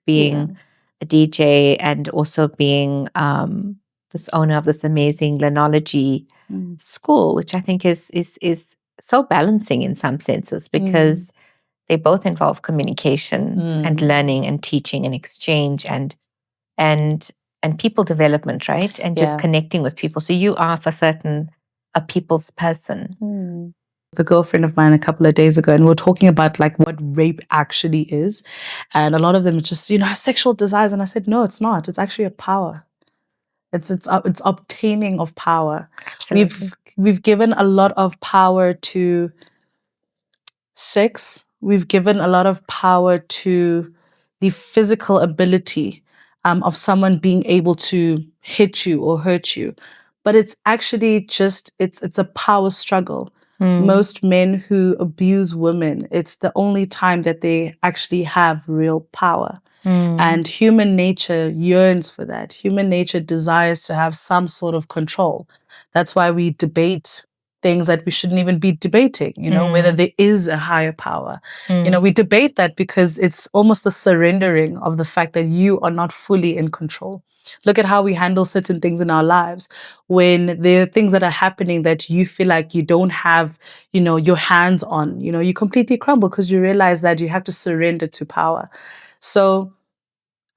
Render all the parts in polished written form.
being a DJ and also being this owner of this amazing lenology school, which I think is so balancing in some senses, because they both involve communication and learning and teaching and exchange and people development, right? And just connecting with people. So you are for certain a people's person. The girlfriend of mine a couple of days ago, and we were talking about like what rape actually is, and a lot of them are just sexual desires, and I said no, it's not. It's actually a power. It's obtaining of power. Absolutely. We've given a lot of power to sex. We've given a lot of power to the physical ability of someone being able to hit you or hurt you, but it's actually just it's a power struggle. Most men who abuse women, it's the only time that they actually have real power. And human nature yearns for that. Human nature desires to have some sort of control. That's why we debate things that we shouldn't even be debating, whether there is a higher power. We debate that because it's almost the surrendering of the fact that you are not fully in control. Look at how we handle certain things in our lives. When there are things that are happening that you feel like you don't have, your hands on, you completely crumble because you realize that you have to surrender to power. So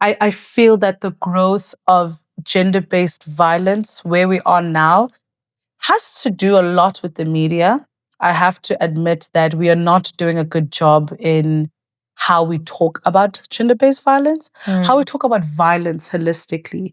I feel that the growth of gender-based violence where we are now has to do a lot with the media. I have to admit that we are not doing a good job in how we talk about gender-based violence, how we talk about violence holistically.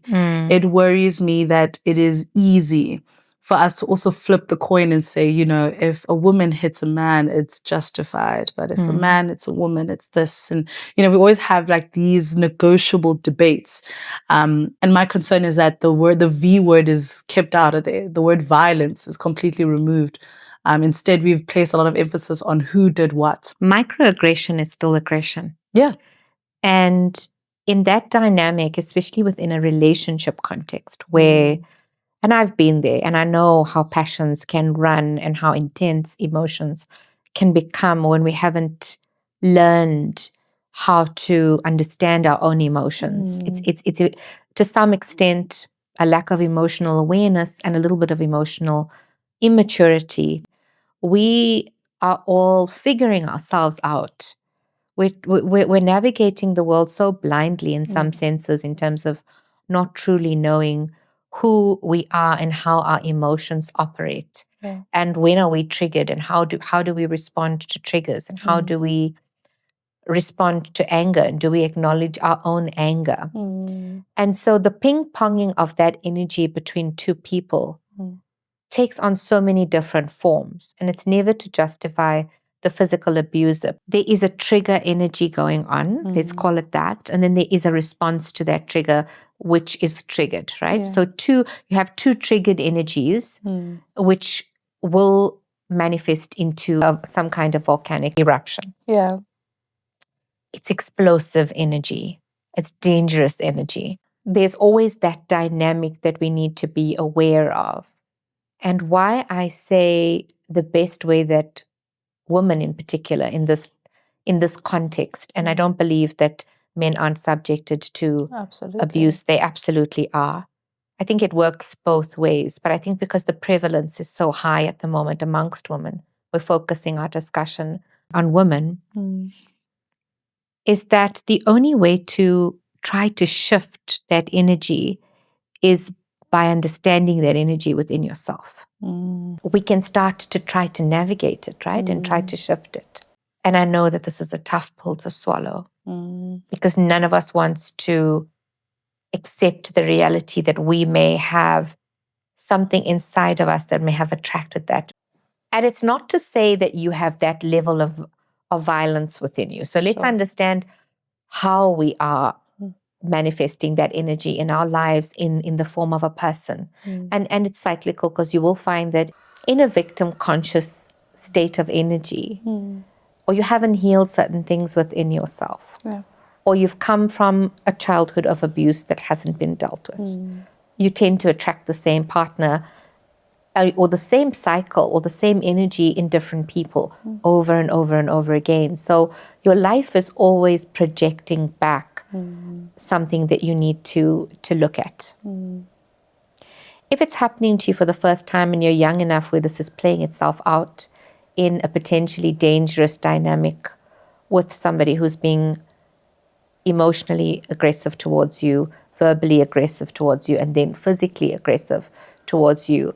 It worries me that it is easy for us to also flip the coin and say, if a woman hits a man, it's justified. But if a man hits a woman, it's this. And, we always have like these negotiable debates. And my concern is that the V word is kept out of there. The word violence is completely removed. Instead, we've placed a lot of emphasis on who did what. Microaggression is still aggression. Yeah. And in that dynamic, especially within a relationship context where, and I've been there and I know how passions can run and how intense emotions can become when we haven't learned how to understand our own emotions. It's to some extent a lack of emotional awareness and a little bit of emotional immaturity. We are all figuring ourselves out. We're navigating the world so blindly in some senses, in terms of not truly knowing who we are and how our emotions operate. And when are we triggered, and how do we respond to triggers, and how do we respond to anger, and do we acknowledge our own anger? And so the ping-ponging of that energy between two people takes on so many different forms, and it's never to justify the physical abuser. There is a trigger energy going on, let's call it that, and then there is a response to that trigger which is triggered, right? So you have two triggered energies which will manifest into some kind of volcanic eruption. Yeah. It's explosive energy. It's dangerous energy. There's always that dynamic that we need to be aware of. And why I say the best way that women in particular in this context, and I don't believe that men aren't subjected to abuse. They absolutely are. I think it works both ways, but I think because the prevalence is so high at the moment amongst women, we're focusing our discussion on women, is that the only way to try to shift that energy is by understanding that energy within yourself. We can start to try to navigate it, right? And try to shift it. And I know that this is a tough pill to swallow because none of us wants to accept the reality that we may have something inside of us that may have attracted that. And it's not to say that you have that level of violence within you. So let's understand how we are manifesting that energy in our lives in the form of a person. And it's cyclical, because you will find that in a victim conscious state of energy, or you haven't healed certain things within yourself, or you've come from a childhood of abuse that hasn't been dealt with, you tend to attract the same partner or the same cycle or the same energy in different people over and over and over again. So your life is always projecting back something that you need to look at. If it's happening to you for the first time and you're young enough where this is playing itself out in a potentially dangerous dynamic with somebody who's being emotionally aggressive towards you, verbally aggressive towards you, and then physically aggressive towards you,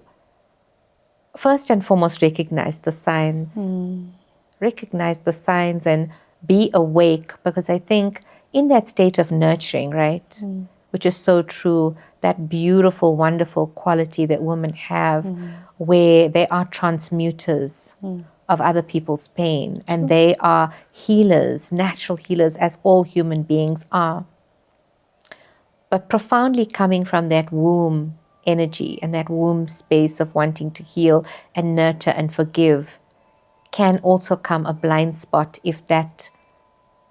first and foremost, recognize the signs. Recognize the signs and be awake, because I think in that state of nurturing, right, which is so true, that beautiful, wonderful quality that women have where they are transmuters of other people's pain, and they are healers, natural healers, as all human beings are. But profoundly coming from that womb energy and that womb space of wanting to heal and nurture and forgive, can also come a blind spot if that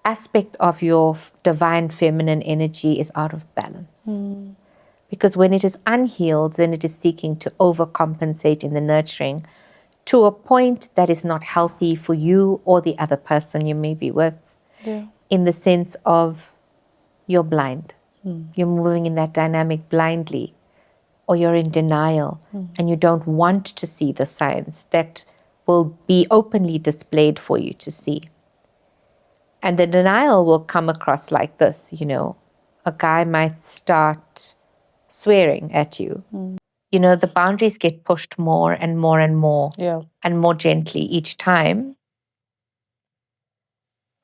aspect of your divine feminine energy is out of balance. Because when it is unhealed, then it is seeking to overcompensate in the nurturing to a point that is not healthy for you or the other person you may be with, in the sense of you're blind. You're moving in that dynamic blindly, or you're in denial and you don't want to see the signs that will be openly displayed for you to see. And the denial will come across like this, a guy might start swearing at you. The boundaries get pushed more and more and more, and more gently each time.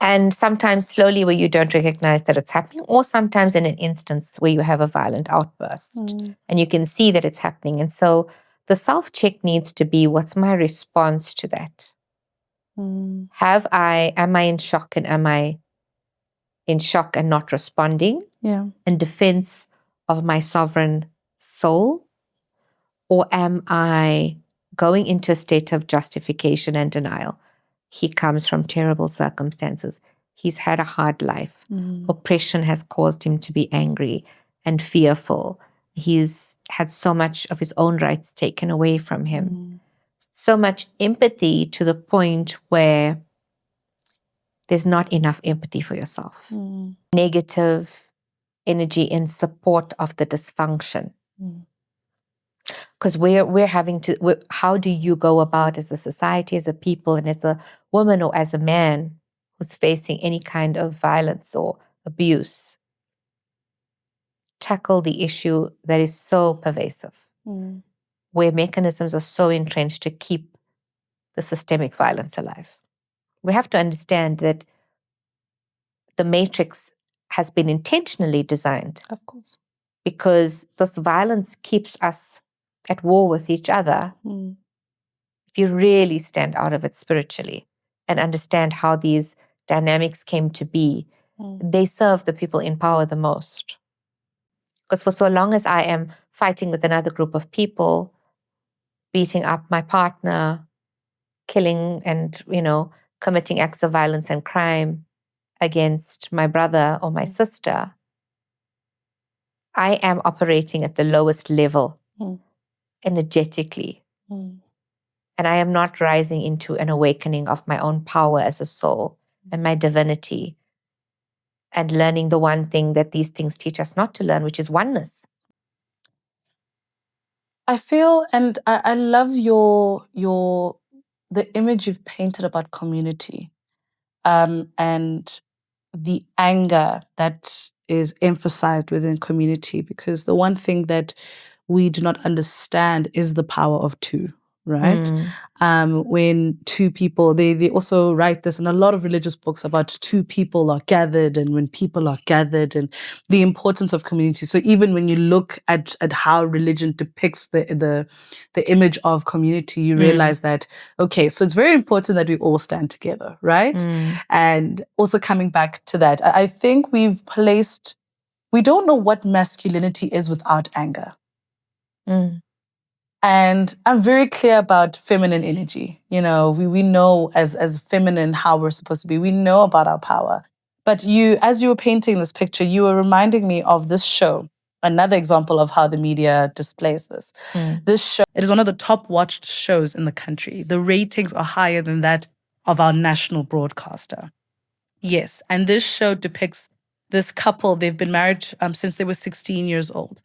And sometimes slowly where you don't recognize that it's happening, or sometimes in an instance where you have a violent outburst and you can see that it's happening. And so the self-check needs to be, what's my response to that? Am I in shock, and am I in shock and not responding in defense of my sovereign soul? Or am I going into a state of justification and denial? He comes from terrible circumstances. He's had a hard life. Oppression has caused him to be angry and fearful. He's had so much of his own rights taken away from him. So much empathy to the point where there's not enough empathy for yourself. Negative energy in support of the dysfunction. Because we're having to, how do you go about as a society, as a people, and as a woman or as a man who's facing any kind of violence or abuse, tackle the issue that is so pervasive, where mechanisms are so entrenched to keep the systemic violence alive? We have to understand that the matrix has been intentionally designed. Of course. Because this violence keeps us at war with each other. If you really stand out of it spiritually and understand how these dynamics came to be, they serve the people in power the most. Because for so long as I am fighting with another group of people, beating up my partner, killing and, committing acts of violence and crime against my brother or my sister, I am operating at the lowest level energetically. And I am not rising into an awakening of my own power as a soul and my divinity, and learning the one thing that these things teach us not to learn, which is oneness. I feel, and I love the image you've painted about community, and the anger that is emphasized within community, because the one thing that we do not understand is the power of two, right? When two people, they also write this in a lot of religious books about two people are gathered, and when people are gathered, and the importance of community. So even when you look at how religion depicts the image of community, you realize that, okay, so it's very important that we all stand together, right? And also coming back to that, I think we don't know what masculinity is without anger. And I'm very clear about feminine energy. We know as feminine how we're supposed to be. We know about our power. But as you were painting this picture, you were reminding me of this show, another example of how the media displays this. This show, it is one of the top watched shows in the country. The ratings are higher than that of our national broadcaster. Yes, and this show depicts this couple, they've been married since they were 16 years old.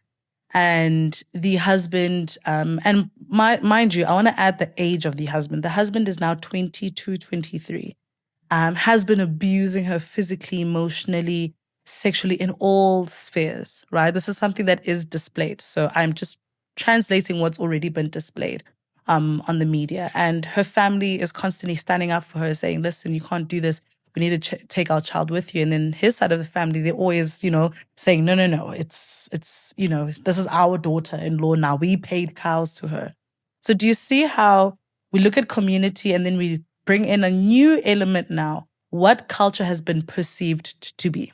And the husband, mind you, I want to add the age of the husband. The husband is now 22, 23. Has been abusing her physically, emotionally, sexually in all spheres, right? This is something that is displayed. So I'm just translating what's already been displayed on the media. And her family is constantly standing up for her, saying, listen, you can't do this. We need to take our child with you. And then his side of the family, they're always, saying, no, it's, this is our daughter-in-law now. We paid cows to her. So do you see how we look at community and then we bring in a new element now, what culture has been perceived to be?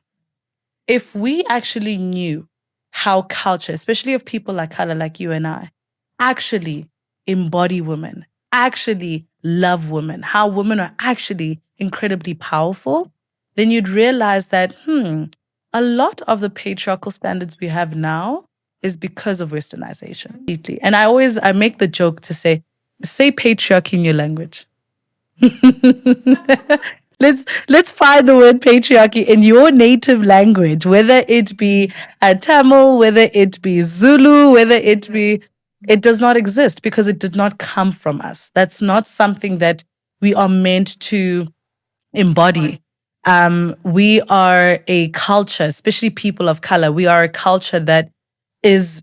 If we actually knew how culture, especially of people like color, like you and I, actually embody women, actually love women, how women are actually incredibly powerful, then you'd realize that, a lot of the patriarchal standards we have now is because of westernization. And I make the joke to say patriarchy in your language. Let's find the word patriarchy in your native language, whether it be Tamil, whether it be Zulu, it does not exist because it did not come from us. That's not something that we are meant to embody. We are a culture, especially people of color. We are a culture that is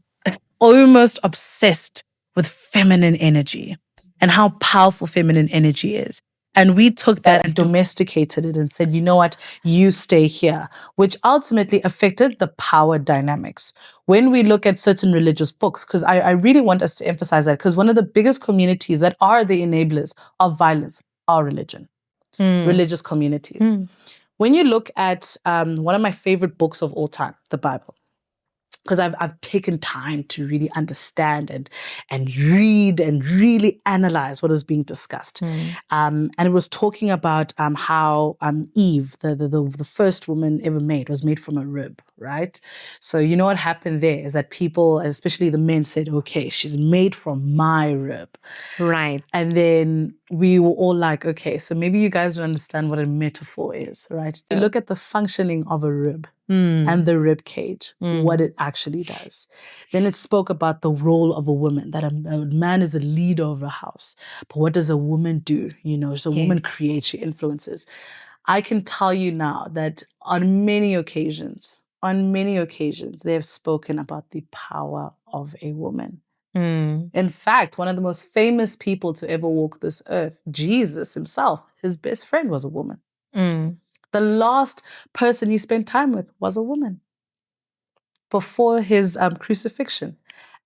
almost obsessed with feminine energy and how powerful feminine energy is. And we took that and domesticated it and said, you know what, you stay here, which ultimately affected the power dynamics. When we look at certain religious books, because I really want us to emphasize that, because one of the biggest communities that are the enablers of violence are religious communities. When you look at one of my favorite books of all time, the Bible, because I've taken time to really understand and read and really analyze what was being discussed. And it was talking about how Eve, the first woman ever made, was made from a rib, right? So you know what happened there is that people, especially the men, said, okay, she's made from my rib. Right. And then we were all like, okay, so maybe you guys don't understand what a metaphor is, right? You look at the functioning of a rib and the rib cage, what it actually does. Then it spoke about the role of a woman, that a man is a leader of a house. But what does a woman do? So a woman creates, she influences. I can tell you now that on many occasions, they have spoken about the power of a woman. In fact, one of the most famous people to ever walk this earth, Jesus himself, his best friend was a woman. The last person he spent time with was a woman before his crucifixion.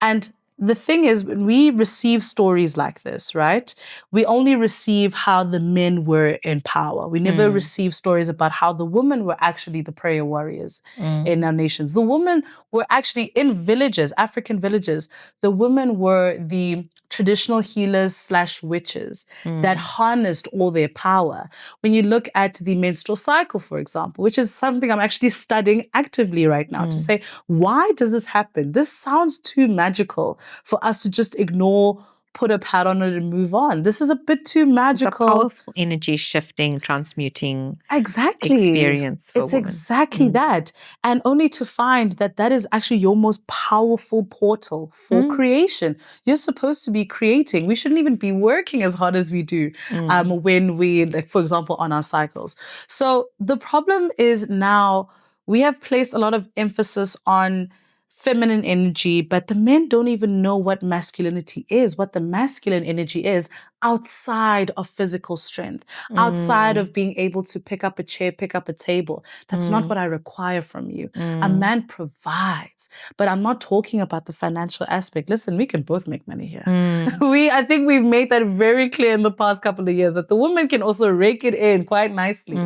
And the thing is, when we receive stories like this, right, we only receive how the men were in power. We never receive stories about how the women were actually the prayer warriors in our nations. The women were actually in villages, African villages. The women were the traditional healers / witches that harnessed all their power. When you look at the menstrual cycle, for example, which is something I'm actually studying actively right now to say, why does this happen? This sounds too magical for us to just ignore, put a pad on it and move on. This is a bit too magical. It's a powerful energy shifting, transmuting experience for It's women. exactly that. And only to find that that is actually your most powerful portal for creation. You're supposed to be creating. We shouldn't even be working as hard as we do when we, like, for example, on our cycles. So the problem is now we have placed a lot of emphasis on feminine energy, but the men don't even know what masculinity is, what the masculine energy is outside of physical strength, outside of being able to pick up a chair, pick up a table. That's not what I require from you. A man provides, but I'm not talking about the financial aspect. Listen, we can both make money here. I think we've made that very clear in the past couple of years that the woman can also rake it in quite nicely.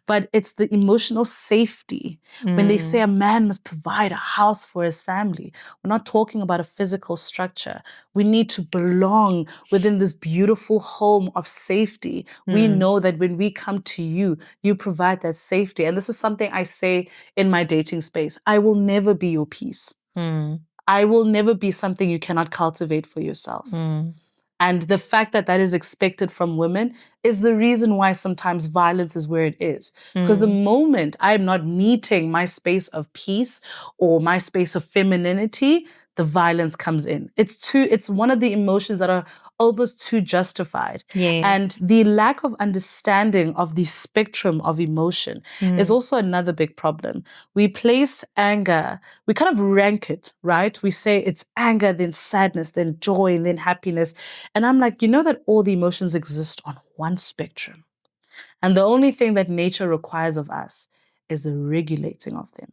But it's the emotional safety. When they say a man must provide a house for his family, we're not talking about a physical structure. We need to belong within this beautiful home of safety. We know that when we come to you, you provide that safety. And this is something I say in my dating space. I will never be your peace. I will never be something you cannot cultivate for yourself. And the fact that that is expected from women is the reason why sometimes violence is where it is. Because the moment I'm not meeting my space of peace or my space of femininity, the violence comes in. It's one of the emotions that are almost too justified. And Yes. the lack of understanding of the spectrum of emotion is also another big problem. We place anger, we kind of rank it, right? We say it's anger, then sadness, then joy, and then happiness. And I'm like, you know that all the emotions exist on one spectrum. And the only thing that nature requires of us is the regulating of them.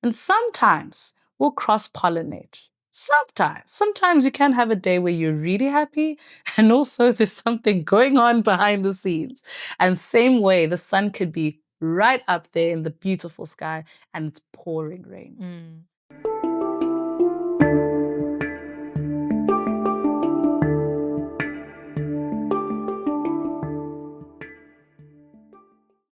And sometimes we'll cross pollinate. Sometimes you can have a day where you're really happy, and also there's something going on behind the scenes. And same way, the sun could be right up there in the beautiful sky and it's pouring rain.